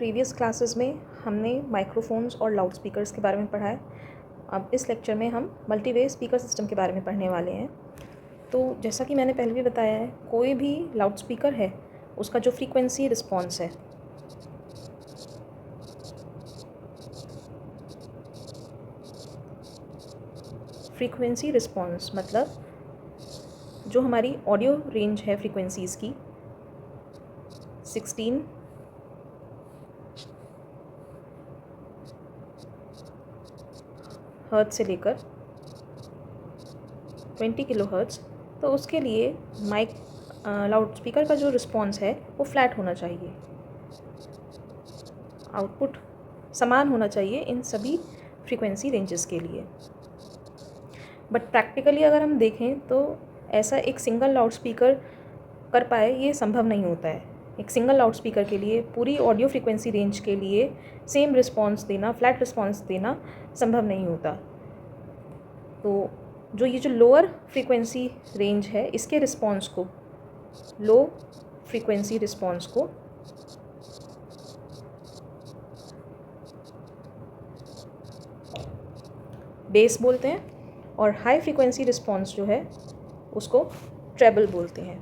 Previous classes में हमने microphones और लाउड स्पीकर्स के बारे में पढ़ा है। अब इस लेक्चर में हम मल्टीवे स्पीकर सिस्टम के बारे में पढ़ने वाले हैं। तो जैसा कि मैंने पहले भी बताया है, कोई भी लाउड स्पीकर है उसका जो फ्रीक्वेंसी रिस्पॉन्स है फ्रीक्वेंसी रिस्पॉन्स मतलब जो हमारी ऑडियो रेंज है फ्रीक्वेंसीज़ की 16 हर्ट्ज़ से लेकर 20 किलो हर्ट्ज़, तो उसके लिए माइक लाउड स्पीकर का जो रिस्पॉन्स है वो फ्लैट होना चाहिए। आउटपुट समान होना चाहिए इन सभी फ्रीक्वेंसी रेंजेस के लिए। बट प्रैक्टिकली अगर हम देखें तो ऐसा एक सिंगल लाउड स्पीकर कर पाए ये संभव नहीं होता है। एक सिंगल लाउड स्पीकर के लिए पूरी ऑडियो फ्रीक्वेंसी रेंज के लिए सेम रिस्पॉन्स देना, फ्लैट रिस्पॉन्स देना संभव नहीं होता। तो जो लोअर फ्रीक्वेंसी रेंज है इसके रिस्पॉन्स को, लो फ्रीक्वेंसी रिस्पॉन्स को बेस बोलते हैं और हाई फ्रीक्वेंसी रिस्पॉन्स जो है उसको ट्रेबल बोलते हैं।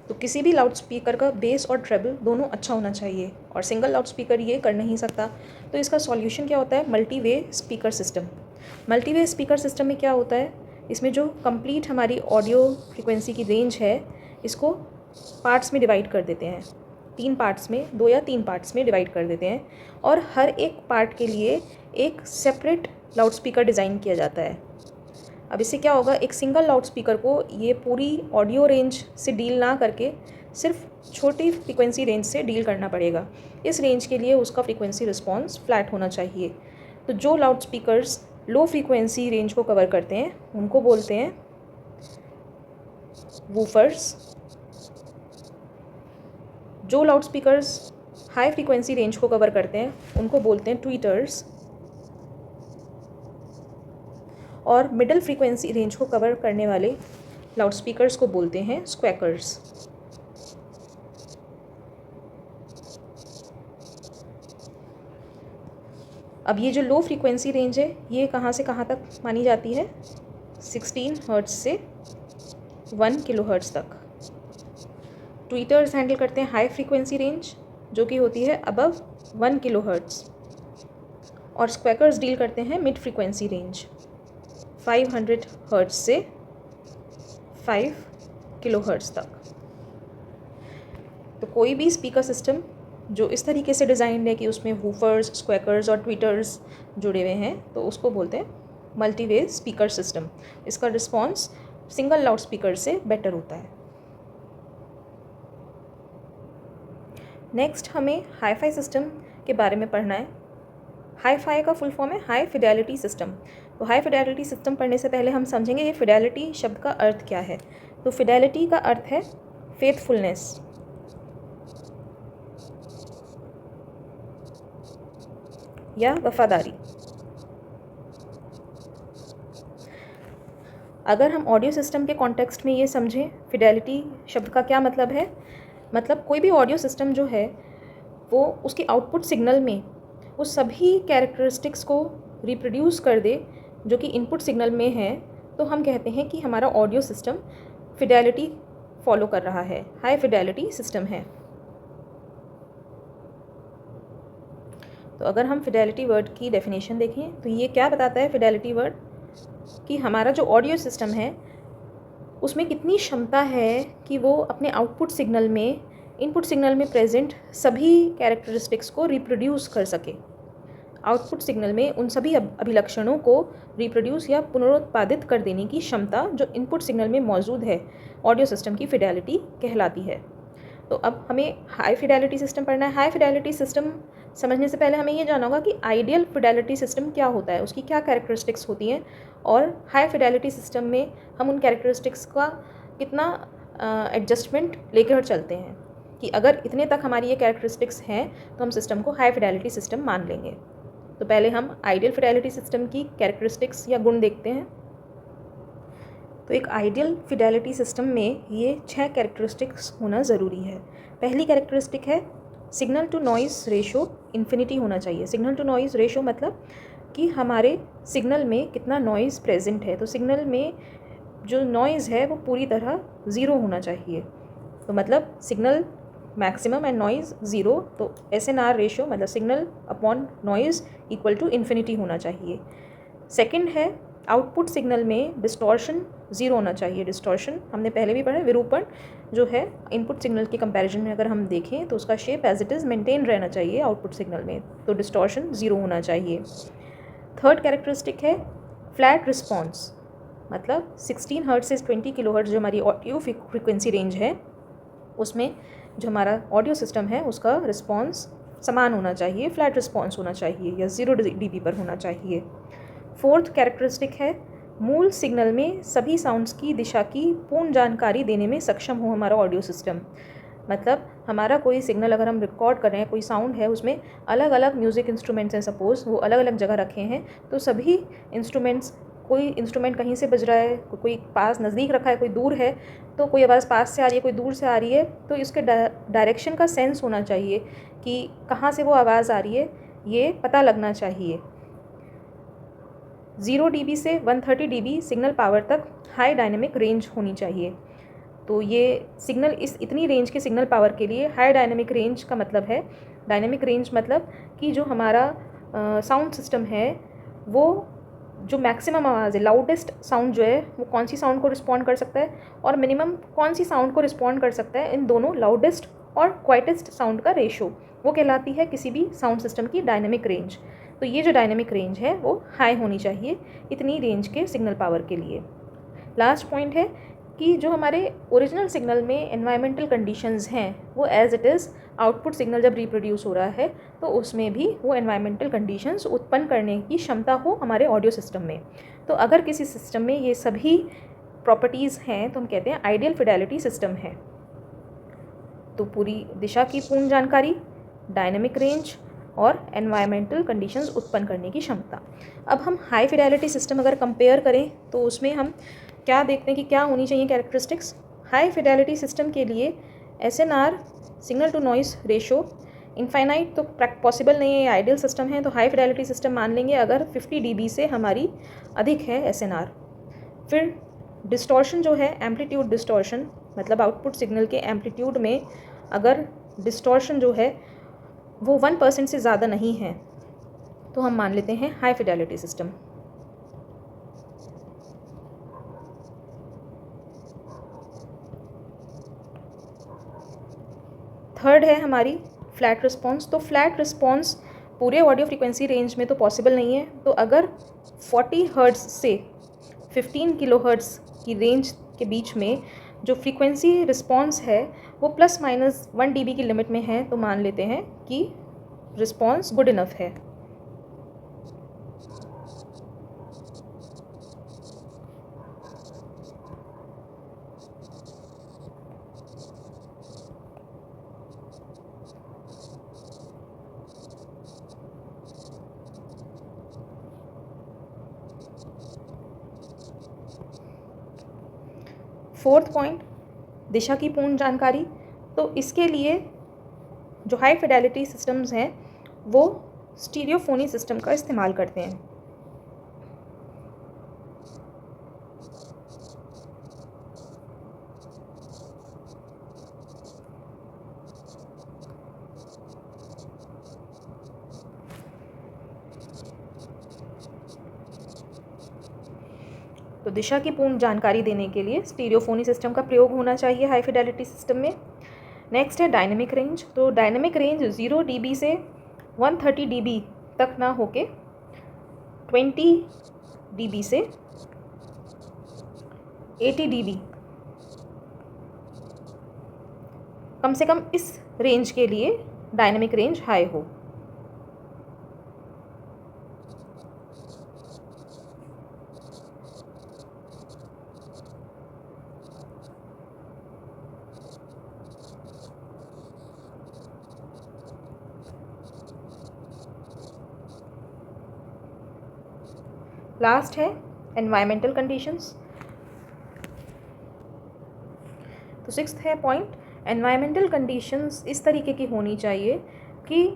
तो किसी भी लाउड स्पीकर का बेस और ट्रेबल दोनों अच्छा होना चाहिए और सिंगल लाउड स्पीकर ये कर नहीं सकता। तो इसका सॉल्यूशन क्या होता है? Multiway speaker system. Multiway speaker system में क्या होता है, इसमें जो कंप्लीट हमारी ऑडियो फ्रीक्वेंसी की रेंज है इसको पार्ट्स में डिवाइड कर देते हैं, 3 पार्ट्स में, 2 या 3 पार्ट्स में डिवाइड कर देते हैं और हर एक पार्ट के लिए एक सेपरेट लाउड स्पीकर डिज़ाइन किया जाता है। अब इससे क्या होगा, एक सिंगल लाउड स्पीकर को ये पूरी ऑडियो रेंज से डील ना करके सिर्फ छोटी फ्रीक्वेंसी रेंज से डील करना पड़ेगा। इस रेंज के लिए उसका फ्रीक्वेंसी रिस्पॉन्स फ्लैट होना चाहिए। तो जो loud speakers low frequency range को कवर करते हैं उनको बोलते हैं वूफर्स। जो loud speakers high frequency range को कवर करते हैं उनको बोलते हैं ट्वीटर्स और मिडिल फ्रीक्वेंसी रेंज को कवर करने वाले लाउड स्पीकर्स को बोलते हैं स्क्वैकर्स। अब ये जो लो फ्रीक्वेंसी रेंज है ये कहाँ से कहाँ तक मानी जाती है? 16 हर्ट्ज़ से 1 किलो हर्ट्ज़ तक। ट्वीटर्स हैंडल करते हैं हाई फ्रीक्वेंसी रेंज जो कि होती है अबव 1 किलो हर्ट्ज़ और स्क्वैकर्स डील करते हैं मिड फ्रीक्वेंसी रेंज 500 हर्ट्ज़ से 5 किलो हर्ट्ज़ तक। तो कोई भी स्पीकर सिस्टम जो इस तरीके से डिज़ाइंड है कि उसमें वूफर्स, स्क्वैकर्स और ट्वीटर्स जुड़े हुए हैं तो उसको बोलते हैं मल्टीवे स्पीकर सिस्टम। इसका रिस्पॉन्स सिंगल लाउड स्पीकर से बेटर होता है। नेक्स्ट हमें हाई-फाई सिस्टम के बारे में पढ़ना है। हाई-फाई का फुल फॉर्म है हाई फिडेलिटी सिस्टम। तो हाई फिडेलिटी सिस्टम पढ़ने से पहले हम समझेंगे ये फिडेलिटी शब्द का अर्थ क्या है। तो फिडेलिटी का अर्थ है फेथफुलनेस, या वफादारी। अगर हम ऑडियो सिस्टम के कॉन्टेक्स्ट में ये समझें फिडेलिटी शब्द का क्या मतलब है, मतलब कोई भी ऑडियो सिस्टम जो है वो उसकी आउटपुट सिग्नल में वो सभी कैरेक्टरिस्टिक्स को रिप्रोड्यूस कर दे जो कि इनपुट सिग्नल में है, तो हम कहते हैं कि हमारा ऑडियो सिस्टम फिडेलिटी फॉलो कर रहा है, हाई फिडेलिटी सिस्टम है। तो अगर हम फिडेलिटी वर्ड की डेफिनेशन देखें तो ये क्या बताता है फिडेलिटी वर्ड, कि हमारा जो ऑडियो सिस्टम है उसमें कितनी क्षमता है कि वो अपने आउटपुट सिग्नल में, इनपुट सिग्नल में प्रेजेंट सभी कैरेक्टरिस्टिक्स को रिप्रोड्यूस कर सके। आउटपुट सिग्नल में उन सभी अभिलक्षणों को रिप्रोड्यूस या पुनरुत्पादित कर देने की क्षमता जो इनपुट सिग्नल में मौजूद है ऑडियो सिस्टम की फिडेलिटी कहलाती है। तो अब हमें हाई फिडेलिटी सिस्टम पढ़ना है। हाई फिडेलिटी सिस्टम समझने से पहले हमें ये जानना होगा कि आइडियल फिडेलिटी सिस्टम क्या होता है, उसकी क्या कैरेक्टरिस्टिक्स होती हैं और हाई फिडेलिटी सिस्टम में हम उन कैरेक्टरिस्टिक्स का कितना एडजस्टमेंट लेकर चलते हैं कि अगर इतने तक हमारी ये कैरेक्टरिस्टिक्स हैं तो हम सिस्टम को हाई फिडेलिटी सिस्टम मान लेंगे। तो पहले हम आइडियल फिडेलिटी सिस्टम की कैरेक्टरिस्टिक्स या गुण देखते हैं। तो एक आइडियल फिडेलिटी सिस्टम में ये 6 कैरेक्टरिस्टिक्स होना ज़रूरी है। पहली कैरेक्टरिस्टिक है signal to noise ratio infinity होना चाहिए। सिग्नल टू नॉइज़ रेशो मतलब कि हमारे सिग्नल में कितना नॉइज़ प्रेजेंट है। तो सिग्नल में जो नॉइज़ है वो पूरी तरह ज़ीरो होना चाहिए। तो मतलब signal maximum and noise zero, तो SNR रेशो मतलब signal upon noise equal to infinity होना चाहिए। सेकंड है आउटपुट सिग्नल में डिस्टॉर्शन ज़ीरो होना चाहिए। डिस्टॉर्शन हमने पहले भी पढ़ा, विरूपण जो है इनपुट सिग्नल के कंपैरिजन में अगर हम देखें तो उसका shape as it is maintain रहना चाहिए आउटपुट सिग्नल में, तो डिस्टॉर्शन ज़ीरो होना चाहिए। थर्ड कैरेक्टरिस्टिक है फ्लैट रिस्पॉन्स, मतलब 16 हर्ट्ज से 20 किलो हर्ट्ज जो हमारी ऑडियो फ्रिक्वेंसी रेंज है उसमें जो हमारा ऑडियो सिस्टम है उसका रिस्पॉन्स समान होना चाहिए, फ्लैट रिस्पॉन्स होना चाहिए या 0 dB पर होना चाहिए। फोर्थ कैरेक्टरिस्टिक है मूल सिग्नल में सभी साउंड्स की दिशा की पूर्ण जानकारी देने में सक्षम हो हमारा ऑडियो सिस्टम। मतलब हमारा कोई सिग्नल अगर हम रिकॉर्ड कर रहे हैं, कोई साउंड है उसमें अलग अलग म्यूज़िक इंस्ट्रूमेंट्स हैं, सपोज़ वो अलग अलग जगह रखे हैं, तो सभी इंस्ट्रूमेंट्स, कोई इंस्ट्रूमेंट कहीं से बज रहा है, कोई पास नज़दीक रखा है, कोई दूर है, तो कोई आवाज़ पास से आ रही है, कोई दूर से आ रही है, तो इसके डायरेक्शन का सेंस होना चाहिए कि कहाँ से वो आवाज़ आ रही है, ये पता लगना चाहिए। 0 dB से 130 dB सिग्नल पावर तक हाई डायनेमिक रेंज होनी चाहिए। तो ये सिग्नल इतनी रेंज के सिग्नल पावर के लिए हाई डायनेमिक रेंज का मतलब है, डायनेमिक रेंज मतलब कि जो हमारा साउंड सिस्टम है वो जो मैक्सिमम आवाज़ है, लाउडेस्ट साउंड जो है वो कौन सी साउंड को रिस्पॉन्ड कर सकता है और मिनिमम कौन सी साउंड को रिस्पॉन्ड कर सकता है, इन दोनों लाउडेस्ट और क्वाइटेस्ट साउंड का रेशो वो कहलाती है किसी भी साउंड सिस्टम की डायनेमिक रेंज। तो ये जो डायनेमिक रेंज है वो हाई होनी चाहिए इतनी रेंज के सिग्नल पावर के लिए। लास्ट पॉइंट है कि जो हमारे ओरिजिनल सिग्नल में एनवायरमेंटल कंडीशंस हैं वो as it is output signal जब रिप्रोड्यूस हो रहा है तो उसमें भी वो एनवायरमेंटल कंडीशंस उत्पन्न करने की क्षमता हो हमारे ऑडियो सिस्टम में। तो अगर किसी सिस्टम में ये सभी प्रॉपर्टीज़ हैं तो हम कहते हैं आइडियल फिडेलिटी सिस्टम है। तो पूरी दिशा की पूर्ण जानकारी, डायनेमिक रेंज और एनवायरमेंटल कंडीशंस उत्पन्न करने की क्षमता। अब हम हाई फिडेलिटी सिस्टम अगर कंपेयर करें तो उसमें हम क्या देखते हैं कि क्या होनी चाहिए कैरेक्टरिस्टिक्स। हाई फिडेलिटी सिस्टम के लिए SNR signal to noise ratio infinite तो पॉसिबल नहीं है, आइडियल सिस्टम है, तो हाई फिडेलिटी सिस्टम मान लेंगे अगर 50 dB से हमारी अधिक है SNR। फिर डिस्टॉर्शन जो है एम्पलीट्यूड डिस्टॉर्शन, मतलब आउटपुट सिग्नल के एम्पलीट्यूड में अगर डिस्टॉर्शन जो है वो 1% से ज़्यादा नहीं है तो हम मान लेते हैं हाई फिडेलिटी सिस्टम। थर्ड है हमारी फ्लैट रिस्पॉन्स। तो फ्लैट रिस्पॉन्स पूरे ऑडियो फ्रीक्वेंसी रेंज में तो पॉसिबल नहीं है, तो अगर 40 हर्ट्ज से 15 किलो हर्ट्ज की रेंज के बीच में जो फ्रीक्वेंसी रिस्पॉन्स है वो ±1 dB की लिमिट में है तो मान लेते हैं कि रिस्पॉन्स गुड इनफ है। फोर्थ पॉइंट, दिशा की पूर्ण जानकारी। तो इसके लिए जो हाई फिडेलिटी सिस्टम्स हैं वो स्टीरियोफोनी सिस्टम का इस्तेमाल करते हैं। तो दिशा की पूर्ण जानकारी देने के लिए स्टीरियोफोनी सिस्टम का प्रयोग होना चाहिए हाई फिडेलिटी सिस्टम में। नेक्स्ट है डायनेमिक रेंज। तो डायनेमिक रेंज 0 dB से 130 dB तक ना होके 20 dB से 80 dB कम से कम इस रेंज के लिए डायनेमिक रेंज हाई हो। लास्ट है एनवायरमेंटल कंडीशंस। तो सिक्स्थ है पॉइंट, एनवायरमेंटल कंडीशंस इस तरीके की होनी चाहिए कि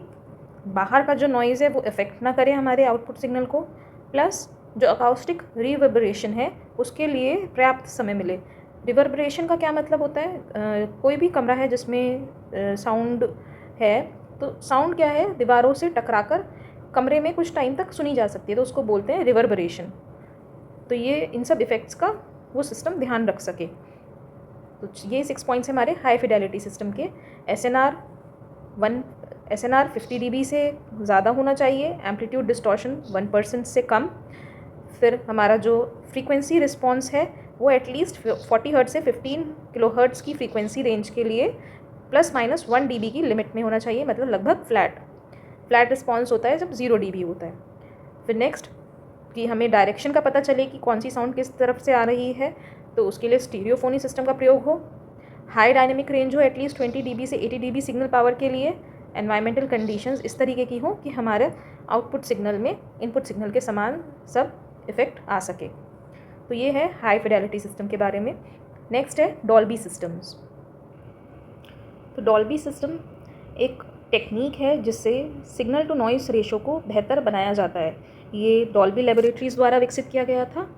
बाहर का जो नॉइज़ है वो इफ़ेक्ट ना करे हमारे आउटपुट सिग्नल को, प्लस जो अकाउस्टिक रिवर्बरेशन है उसके लिए पर्याप्त समय मिले। रिवर्बरेशन का क्या मतलब होता है? कोई भी कमरा है जिसमें साउंड है, तो साउंड क्या है, दीवारों से टकराकर कमरे में कुछ टाइम तक सुनी जा सकती है, तो उसको बोलते हैं रिवर्बरेशन। तो ये इन सब इफ़ेक्ट्स का वो सिस्टम ध्यान रख सके। तो ये 6 पॉइंट्स हमारे हाई फिडेलिटी सिस्टम के। एसएनआर 50 dB से ज़्यादा होना चाहिए, एम्पलीट्यूड डिस्टॉर्शन 1% से कम। फिर हमारा जो फ्रीक्वेंसी रिस्पॉन्स है वो एटलीस्ट 40 हर्ट्ज से 15 किलो हर्ट्ज की फ्रीक्वेंसी रेंज के लिए ±1 dB की लिमिट में होना चाहिए, मतलब लगभग फ्लैट रिस्पॉन्स होता है जब 0 dB होता है। फिर नेक्स्ट कि हमें डायरेक्शन का पता चले कि कौन सी साउंड किस तरफ से आ रही है, तो उसके लिए स्टीरियोफोनी सिस्टम का प्रयोग हो। हाई डायनेमिक रेंज हो एटलीस्ट 20 dB से 80 dB सिग्नल पावर के लिए। एनवायरमेंटल कंडीशंस इस तरीके की हो कि हमारे आउटपुट सिग्नल में इनपुट सिग्नल के समान सब इफ़ेक्ट आ सके। तो ये है हाई फिडेलिटी सिस्टम के बारे में। नेक्स्ट है डॉल्बी सिस्टम्स। तो डॉल्बी सिस्टम एक टेक्निक है जिससे सिग्नल टू नॉइस रेशो को बेहतर बनाया जाता है। ये डॉल्बी लेबोरेटरीज़ द्वारा विकसित किया गया था।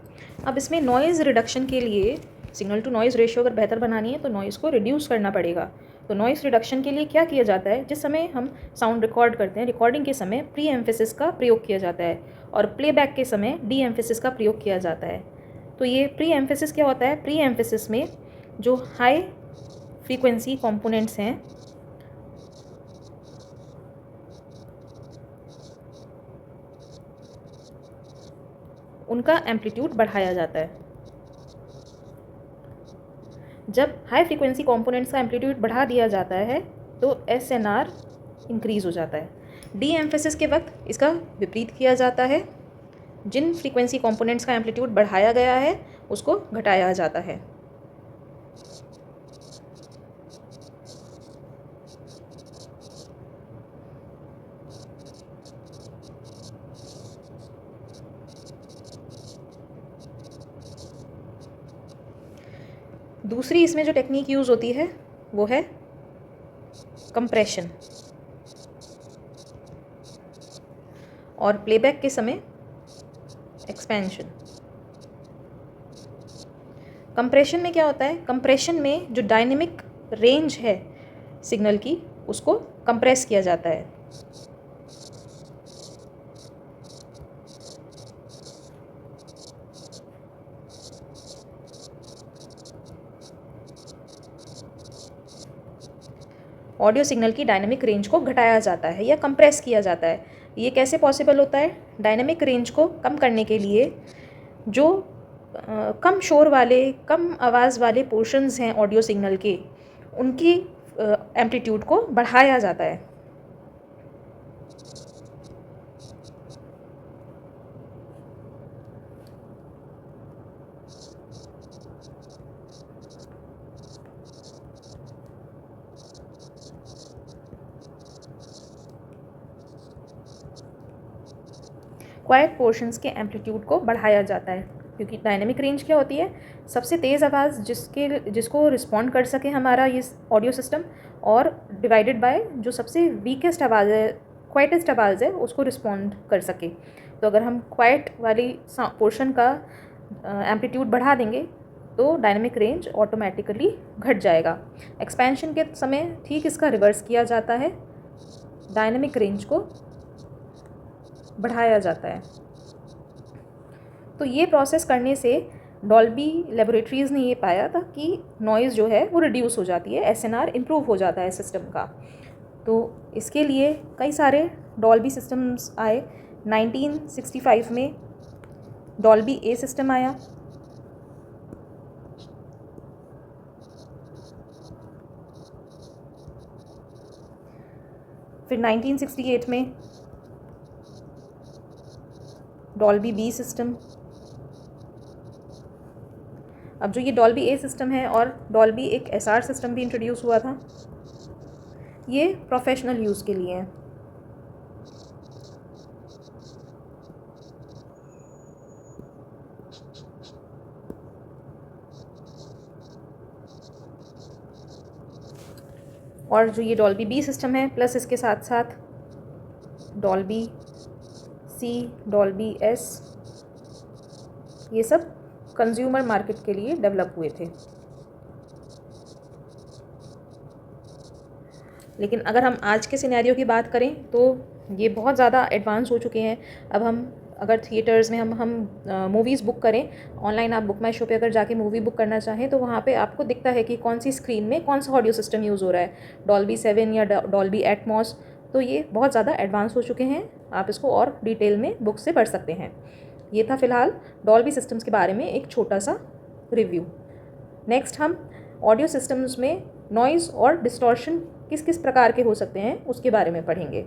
अब इसमें नॉइज़ रिडक्शन के लिए सिग्नल टू नॉइज़ रेशो अगर बेहतर बनानी है तो नॉइज़ को रिड्यूस करना पड़ेगा। तो नॉइज़ रिडक्शन के लिए क्या किया जाता है, जिस समय हम साउंड रिकॉर्ड करते हैं, रिकॉर्डिंग के समय प्री एम्फेसिस का प्रयोग किया जाता है और प्लेबैक के समय डी एम्फेसिस का प्रयोग किया जाता है। तो ये प्री एम्फेसिस क्या होता है? प्री एम्फेसिस में जो हाई फ्रीक्वेंसी कंपोनेंट्स हैं उनका एम्पलीट्यूड बढ़ाया जाता है। जब हाई फ्रीक्वेंसी कंपोनेंट्स का एम्पलीट्यूड बढ़ा दिया जाता है तो एसएनआर इंक्रीज़ हो जाता है। डी एम्फेसिस के वक्त इसका विपरीत किया जाता है, जिन फ्रीक्वेंसी कंपोनेंट्स का एम्पलीट्यूड बढ़ाया गया है उसको घटाया जाता है। दूसरी इसमें जो टेक्निक यूज़ होती है वो है कंप्रेशन, और प्लेबैक के समय एक्सपेंशन। कंप्रेशन में क्या होता है? कंप्रेशन में जो डायनेमिक रेंज है सिग्नल की उसको कंप्रेस किया जाता है। ऑडियो सिग्नल की डायनेमिक रेंज को घटाया जाता है या कंप्रेस किया जाता है। ये कैसे पॉसिबल होता है? डायनेमिक रेंज को कम करने के लिए जो कम शोर वाले, कम आवाज़ वाले पोर्शंस हैं ऑडियो सिग्नल के, उनकी एम्पलीट्यूड को बढ़ाया जाता है। क्वाइट पोर्शंस के एम्पलीट्यूड को बढ़ाया जाता है, क्योंकि डायनेमिक रेंज क्या होती है? सबसे तेज़ आवाज़ जिसको रिस्पॉन्ड कर सके हमारा ये ऑडियो सिस्टम, और डिवाइडेड बाय जो सबसे वीकेस्ट आवाज़ है, क्वाइटेस्ट आवाज़ है, उसको रिस्पॉन्ड कर सके। तो अगर हम क्वाइट वाली पोर्शन का एम्पलीट्यूड बढ़ा देंगे तो डायनेमिक रेंज ऑटोमेटिकली घट जाएगा। एक्सपेंशन के समय ठीक इसका रिवर्स किया जाता है, डायनेमिक रेंज को बढ़ाया जाता है। तो ये प्रोसेस करने से डॉल्बी लेबोरेटरीज़ ने ये पाया था कि नॉइज़ जो है वो रिड्यूस हो जाती है, एसएनआर इम्प्रूव हो जाता है सिस्टम का। तो इसके लिए कई सारे डॉल्बी सिस्टम्स आए। 1965 में डॉल्बी ए सिस्टम आया। फिर 1968 में डॉल्बी बी सिस्टम। अब जो ये डॉल्बी ए सिस्टम है और डॉल्बी एक एसआर सिस्टम भी इंट्रोड्यूस हुआ था, ये प्रोफेशनल यूज़ के लिए हैं। और जो ये डॉल्बी बी सिस्टम है प्लस इसके साथ साथ डॉल्बी सी, डॉल्बी एस, ये सब कंज्यूमर मार्केट के लिए डेवलप हुए थे। लेकिन अगर हम आज के सिनेरियो की बात करें तो ये बहुत ज़्यादा एडवांस हो चुके हैं। अब हम अगर थिएटर्स में हम मूवीज़ बुक करें, ऑनलाइन आप बुक माई शो पे अगर जाके मूवी बुक करना चाहें तो वहाँ पे आपको दिखता है कि कौन सी स्क्रीन में कौन सा ऑडियो सिस्टम यूज़ हो रहा है, डॉल्बी 7 या डॉल्बी एटमॉस। तो ये बहुत ज़्यादा एडवांस हो चुके हैं, आप इसको और डिटेल में बुक से पढ़ सकते हैं। ये था फ़िलहाल डॉल्बी सिस्टम्स के बारे में एक छोटा सा रिव्यू। नेक्स्ट हम ऑडियो सिस्टम्स में नॉइज़ और डिस्टॉर्शन किस किस प्रकार के हो सकते हैं उसके बारे में पढ़ेंगे।